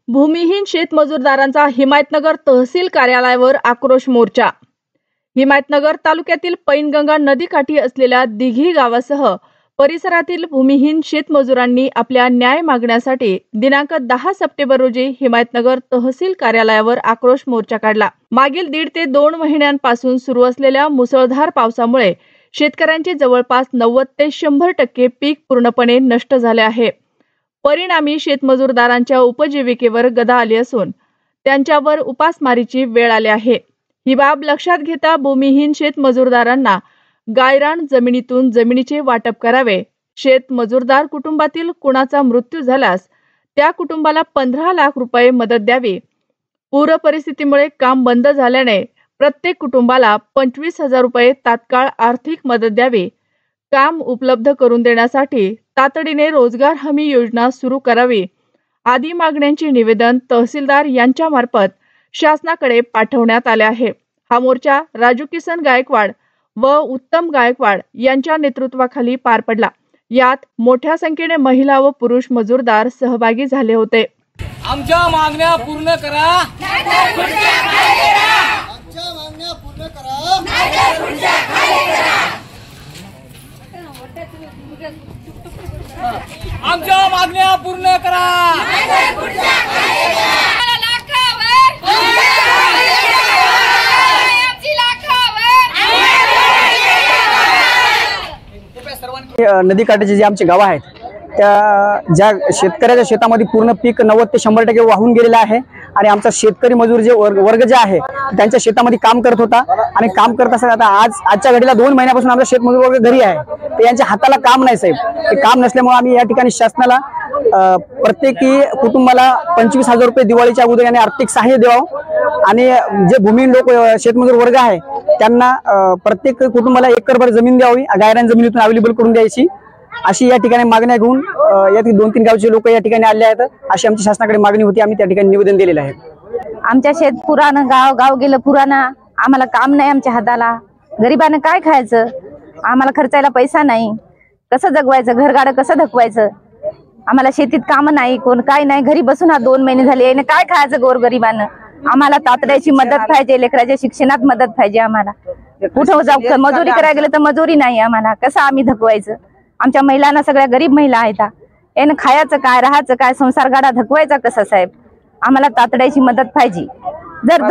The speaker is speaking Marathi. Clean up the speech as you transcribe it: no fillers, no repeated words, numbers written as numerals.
भूमिहीन शेतमजूरदारांचा हिमायतनगर तहसील कार्यालयावर आक्रोश मोर्चा। हिमायतनगर तालुक्यातील पैनगंगा नदीकाठी असलेल्या दिघी गावासह परिसरातील भूमिहीन शेतमजुरांनी आपल्या न्याय मागण्यासाठी दिनांक 10 सप्टेंबर रोजी हिमायतनगर तहसील कार्यालयावर आक्रोश मोर्चा काढला। मागील 1.5 ते 2 महिन्यांपासून सुरू असलेल्या मुसळधार पावसामुळे शेतकऱ्यांचे जवळपास 90 ते 100% पीक पूर्णपणे नष्ट झाले आहे। परिणामी शेतमजूरदारांच्या उपजीविकेवर गदा आली असून त्यांच्यावर उपासमारीची वेळ आली आहे। ही बाब लक्षात घेता भूमिहीन शेतमजूरदारांना गायरान जमिनीतून जमिनीचे वाटप करावे। शेतमजूरदार कुटुंबातील कुणाचा मृत्यू झाल्यास त्या कुटुंबाला 15 लाख रुपये मदत द्यावी। पूर परिस्थितीमुळे काम बंद झाल्याने प्रत्येक कुटुंबाला 25,000 रुपये तात्काळ आर्थिक मदत द्यावी। काम उपलब्ध करून देण्यासाठी तातडीने रोजगार हमी योजना सुरू करावी आदी मागण्यांचे निवेदन तहसीलदार यांच्या मार्फत शासनाकडे पाठवण्यात आले आहे। हा मोर्चा राजू किसन गायकवाड व उत्तम गायकवाड यांच्या नेतृत्वाखाली पार पडला। यात मोठ्या संख्येने महिला व पुरुष मजूरदार सहभागी झाले होते। आमच्या मागण्या पूर्ण करा, नाहीतर खुर्च्या खाली करा। आमच्या मागण्या पूर्ण करा, नाहीतर खुर्च्या खाली करा। आमच्या मागण्या पूर्ण करा, नाहीतर खुर्च्या खाली करा। नदीकाठाचे जे आमचे गाव आहेत त्या ज्या शेतकऱ्याच्या शेतामध्ये पूर्ण पीक 90 ते 100% वाहून गेलेला आहे आणि आमचा शेतकरी मजूर जे वर्ग जे आहे त्यांच्या शेतामध्ये काम करत होता आणि काम करत असताना आता आजच्या घडीला 2 महिन्यापासून आमचा शेतमजूर वर्ग घरी आहे, तर यांच्या हाताला काम नाही साहेब। ते काम नसल्यामुळे आम्ही या ठिकाणी शासनाला प्रत्येकी कुटुंबाला 25,000 रुपये दिवाळीच्या अगोदर यांनी आर्थिक सहाय्य द्यावं आणि जे भूमिहीन लोक शेतमजूर वर्ग आहे त्यांना प्रत्येक कुटुंबाला 1 एकरभर जमीन द्यावी, गायरान जमिनीतून अवेलेबल करून द्यायची, अशी या ठिकाणी मागण्या घेऊन या 2-3 गावचे लोक या ठिकाणी आले आहेत। अशी आमची शासनाकडे मागणी होती, आम्ही त्या ठिकाणी निवेदन दिलेलं आहे। आमच्या शेत पुरानं गाव गेलं पुरानं, आम्हाला काम नाही, आमच्या हाताला गरिबांना काय खायचं, आम्हाला खर्चायला पैसा नाही, कसं जगवायचं, घरगाडं कसं धकवायचं, आम्हाला शेतीत काम नाही, कोण काय नाही, घरी बसून 2 महिने झाले, याने काय खायचं गोरगरिबांना। आम्हाला तातड्याची मदत पाहिजे, लेकराच्या शिक्षणात मदत पाहिजे। आम्हाला कुठं जाऊ मजुरी करायला गेलं तर मजुरी नाही, आम्हाला कसं आम्ही धकवायचं। आमच्या महिलांना सगळ्या गरीब महिला आहेत, यानं खायचं काय, राहायचं काय, संसार गाडा धकवायचा कसा साहेब। आम्हाला तातड्याची मदत पाहिजे। जर